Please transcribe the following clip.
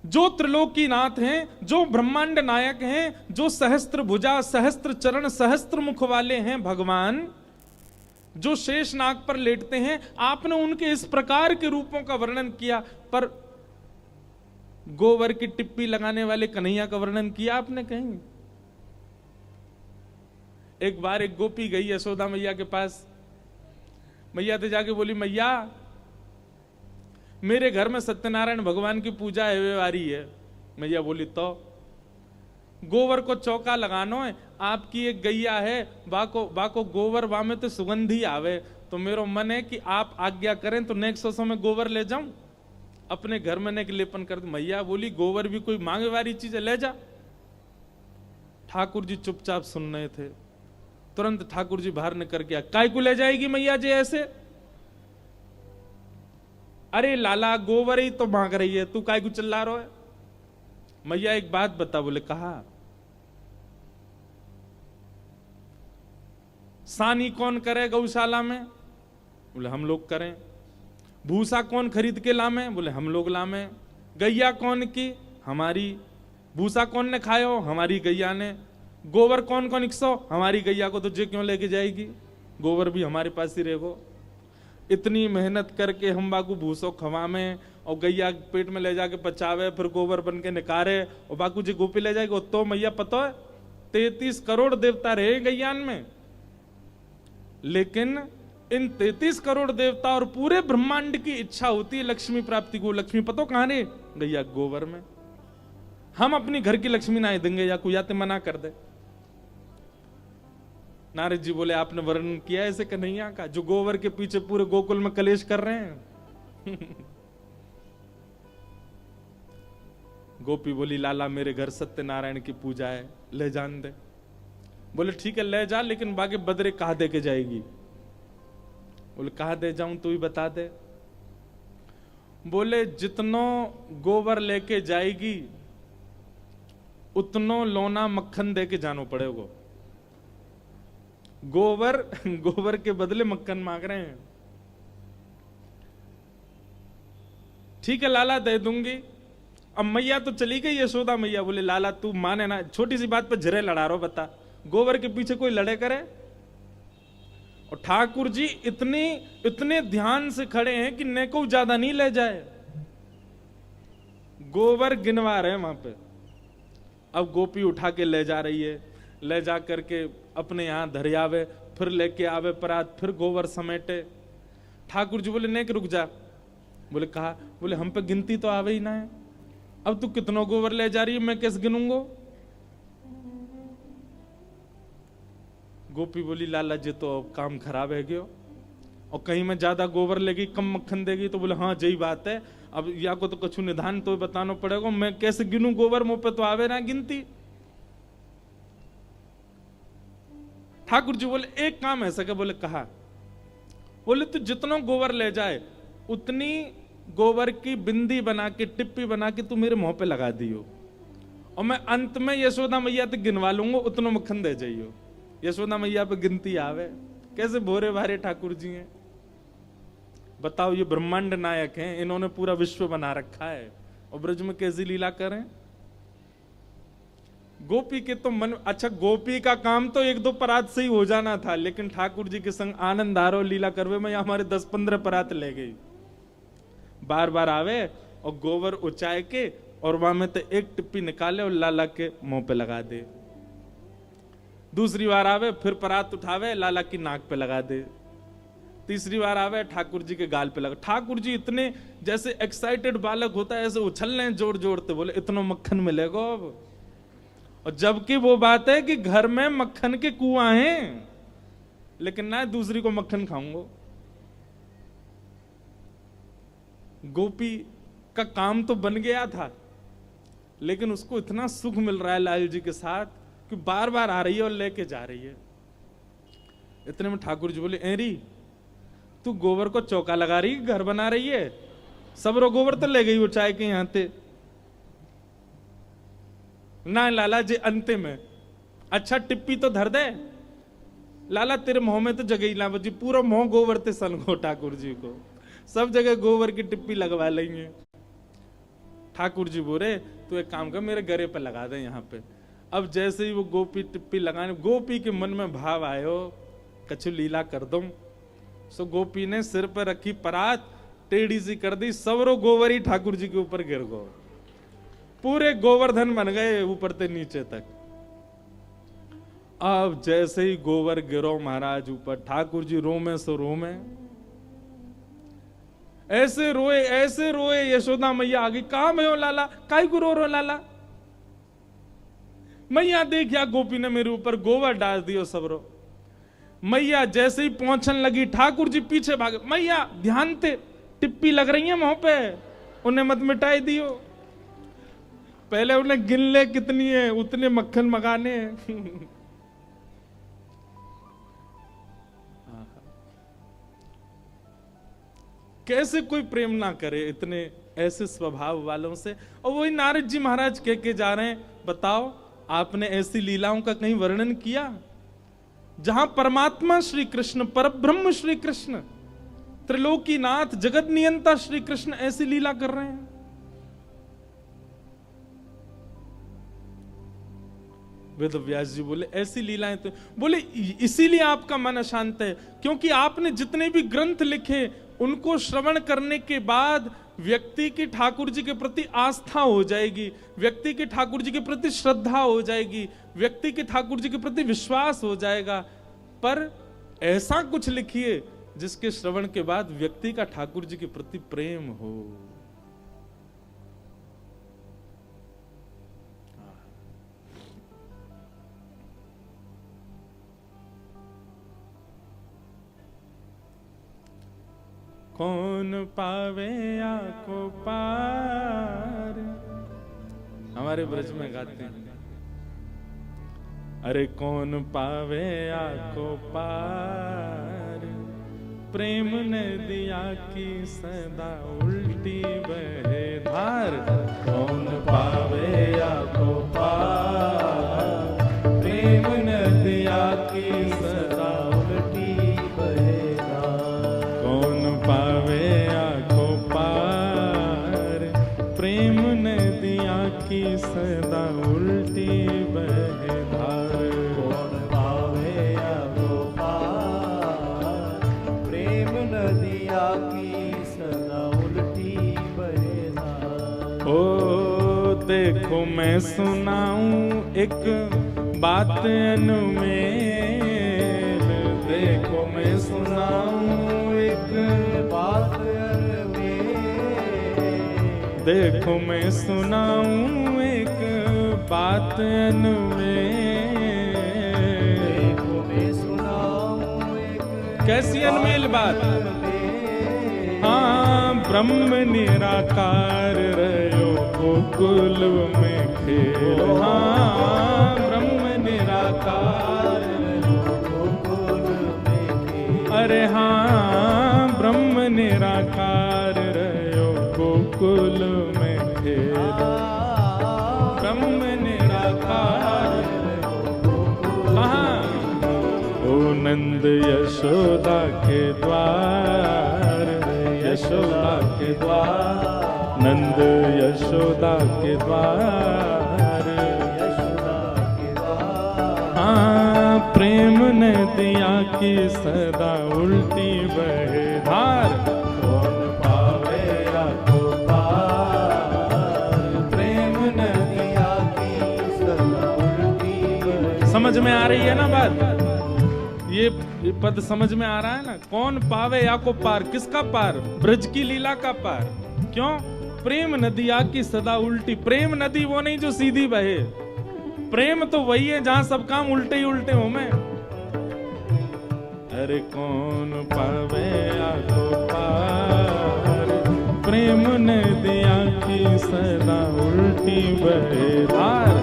जो त्रिलोकीनाथ हैं, जो ब्रह्मांड नायक हैं, जो सहस्त्र भुजा, सहस्त्र चरण, सहस्त्र मुख वाले हैं भगवान, जो शेष नाग पर लेटते हैं, आपने उनके इस प्रकार के रूपों का वर्णन किया, पर गोबर की टिप्पी लगाने वाले कन्हैया का वर्णन किया आपने कहीं? एक बार एक गोपी गई यशोदा मैया के पास, मैया तो जाके बोली, मैया मेरे घर में सत्यनारायण भगवान की पूजा है है। मैया बोली, तो गोबर को चौका लगानो है, आपकी एक गैया है, बाको गोबर वा में तो सुगंधी आवे, तो मेरो मन है कि आप आज्ञा करें तो नेक्स्ट सौ में गोबर ले जाऊं, अपने घर में नेक लेपन कर दूं। मैया बोली, गोबर भी कोई मांगे वाली चीज है, ले जा। ठाकुर जी चुपचाप सुन रहे थे, तुरंत ठाकुर जी बाहर निकल के, काय को ले जाएगी मैया जी ऐसे? अरे लाला गोबर ही तो मांग रही है, तू काय को चिल्ला रहा है? मैया एक बात बता। बोले, कहा सानी कौन करे गौशाला में? बोले, हम लोग करें। भूसा कौन खरीद के लामे? बोले, हम लोग लामे। गैया कौन की? हमारी। भूसा कौन ने खायो? हमारी गैया ने। गोबर कौन कौन 100? हमारी गैया को तुझे क्यों लेके जाएगी? गोबर भी हमारे पास ही रहेगो। इतनी मेहनत करके हम बाकू भूसो खवामे और गैया पेट में ले जाके पचावे, फिर गोबर बन के निकारे और बाकू जी गोपी ले जाएगी। तो मैया पता है 33 करोड़ देवता रहे गैयान में, लेकिन इन 33 करोड़ देवता और पूरे ब्रह्मांड की इच्छा होती है लक्ष्मी प्राप्ति को। लक्ष्मी पतो कहां रे? गैया गोबर में। हम अपनी घर की लक्ष्मी ना देंगे या कोई आते मना कर दे। नारद जी बोले, आपने वर्णन किया ऐसे कन्हैया का, जो गोबर के पीछे पूरे गोकुल में कलेश कर रहे हैं। गोपी बोली, लाला मेरे घर सत्यनारायण की पूजा है, ले जान दे। बोले, ठीक है ले जा, लेकिन बाकी बदरे कहा दे के जाएगी? बोले, कहा दे जाऊं तू ही बता दे। बोले, जितनो गोबर लेके जाएगी उतनो लोना मक्खन दे के जानो पड़ेगा। गोबर के बदले मक्खन मांग रहे हैं। ठीक है लाला दे दूंगी। अब मैया तो चली गई यशोदा मैया। बोले, लाला तू माने ना, छोटी सी बात पर झरे लड़ा रहा, बता गोबर के पीछे कोई लड़े करे? और ठाकुर जी इतने ध्यान से खड़े हैं कि नेको ज्यादा नहीं ले जाए, गोबर गिनवा रहे हैं वहां पे। अब गोपी उठा के ले जा रही है, ले जा करके अपने यहां धरियावे, फिर लेके आवे परात, फिर गोबर समेटे। ठाकुर जी बोले, नेक रुक जा। बोले, कहा? बोले, हम पे गिनती तो आवे ही ना है, अब तू कितनों गोबर ले जा रही है, मैं कैसे गिनूंगो? गोपी बोली, लाला जी तो काम खराब है गयो, और कहीं में ज्यादा गोबर लेगी कम मक्खन देगी। तो बोले, हाँ यही बात है, अब या को तो कुछ निधान तो बताना पड़ेगा, मैं कैसे गिनूं गोबर, मुंह पे तो आवे ना गिनती। ठाकुर जी बोले, एक काम ऐसा क्या? बोले, कहा? बोले, तू जितना गोबर ले जाए उतनी गोबर की बिंदी बना के, टिप्पी बना के तू मेरे मुंह पे लगा दियो, और मैं अंत में यशोदा मैया तक गिनवा लूंगा, उतना मक्खन दे जाइयो। यशोदा मैया पे गिनती आवे। कैसे भोरे भारे ठाकुर जी हैं, बताओ। ये ब्रह्मांड नायक हैं, इन्होंने पूरा विश्व बना रखा है, और ब्रज में कैसी लीला करें? गोपी के तो मन, अच्छा गोपी का काम तो 1-2 परात से ही हो जाना था, लेकिन ठाकुर जी के संग आनंद आरो लीला करवे में हमारे 10-15 परात ले गई। बार बार आवे और गोबर उचाए के, और वहां में तो एक टिप्पी निकाले और लाला के मुंह पे लगा दे। दूसरी बार आवे, फिर परात उठावे, लाला की नाक पे लगा दे। तीसरी बार आवे, ठाकुर जी के गाल पे लगा। ठाकुर जी इतने जैसे एक्साइटेड बालक होता है ऐसे उछल रहे हैं जोर जोर से। बोले, इतना मक्खन मिलेगा अब? और जबकि वो बात है कि घर में मक्खन के कुआं हैं, लेकिन ना दूसरी को मक्खन खाऊंगा। गोपी का काम तो बन गया था, लेकिन उसको इतना सुख मिल रहा है लाल जी के साथ कि बार बार आ रही है और लेके जा रही है। इतने में ठाकुर जी बोले, एरी तू गोबर को चौका लगा रही, घर बना रही है, सब रो गोबर तो ले गई वो चाय के यहां थे ना। लाला जी अंते में, अच्छा टिप्पी तो धर दे। लाला तेरे मुंह में तो जगह ही ना बची, पूरा मुंह गोबर ते सन को ठाकुर जी को, सब जगह गोबर की टिप्पी लगवा लेंगे। ठाकुर जी बोले तो एक काम कर, मेरे गले पे लगा दे यहाँ पे। अब जैसे ही वो गोपी टिप्पी लगाने, गोपी के मन में भाव आयो कछु लीला कर दूं। सो गोपी ने सिर पर रखी परात टेढ़ी सी कर दी, सवरो गोवरी ठाकुर जी के ऊपर गिर गो। पूरे गोवर्धन बन गए ऊपर से नीचे तक। अब जैसे ही गोवर गिरो महाराज ऊपर, ठाकुर जी रोमे सो रोमे, ऐसे रोए यशोदा मैया आ गई। कहा भयो लाला, काई को रो लाला? मैया देख या गोपी ने मेरे ऊपर गोबर डाल दियो सबरो। मैया जैसे ही पहुंचने लगी, ठाकुर जी पीछे भागे। मैया ध्यान से, टिप्पी लग रही है मुंह पे, उन्हें मत मिटाई दियो। पहले उन्हें गिन ले कितनी है, उतने मक्खन मंगाने हैं। कैसे कोई प्रेम ना करे इतने ऐसे स्वभाव वालों से। और वही नारद जी महाराज कह के जा रहे हैं, बताओ आपने ऐसी लीलाओं का कहीं वर्णन किया जहां परमात्मा श्री कृष्ण, परब्रह्म श्री कृष्ण, त्रिलोकीनाथ, जगत नियंता श्री कृष्ण ऐसी लीला कर रहे हैं? वेद व्यास जी बोले ऐसी लीलाएं तो, बोले इसीलिए आपका मन अशांत है, क्योंकि आपने जितने भी ग्रंथ लिखे उनको श्रवण करने के बाद व्यक्ति की ठाकुर जी के प्रति आस्था हो जाएगी, व्यक्ति की ठाकुर जी के प्रति श्रद्धा हो जाएगी, व्यक्ति के ठाकुर जी के प्रति विश्वास हो जाएगा। पर ऐसा कुछ लिखिए जिसके श्रवण के बाद व्यक्ति का ठाकुर जी के प्रति प्रेम हो। कौन पावे आको पार, हमारे ब्रज में गाते हैं, अरे कौन पावे आको पार, प्रेम ने दिया की सदा उल्टी बहे धार। कौन पावे आको पार, प्रेम ने दिया की सदा उल्टी बहे धार। कौन पावे आको पार, प्रेम ने दिया की सदा उल्टी बहे धार। कौन पावे आको पार, प्रेम नदिया की सदा उल्टी बहे धार। ओ देखो मैं सुनाऊं एक बात अनुमेल, देखो मैं सुनाऊं एक बात अनुमेल, देखो मैं सुनाऊं एक बात अनुमेल, देखो मैं सुनाऊं एक कैसी अनमेल बात। हाँ ब्रह्म निराकार रहो गोकुल में खेल, हाँ ब्रह्म निराकार रहो गोकुल में खेल, अरे हाँ ब्रह्म निराकार रहो गोकुल में खेल, ब्रह्म निराकार कहाँ? ओ नंद यशोदा के द्वार, यशोदा के द्वार, नंद यशोदा के द्वार, यशोदा के द्वार। हाँ प्रेम ने दिया की सदा उल्टी बहे धार। कौन पावे आको पार, प्रेम ने दिया की सदा उल्टी बहे। समझ में आ रही है ना बात? ये पद समझ में आ रहा है ना? कौन पावे या को पार, किसका पार? ब्रज की लीला का पार। क्यों? प्रेम नदी आकी सदा उल्टी। प्रेम नदी वो नहीं जो सीधी बहे, प्रेम तो वही है जहां सब काम उल्टे ही उल्टे हो। मैं अरे कौन पावे या को पार, प्रेम नदी आकी सदा उल्टी बहे धार।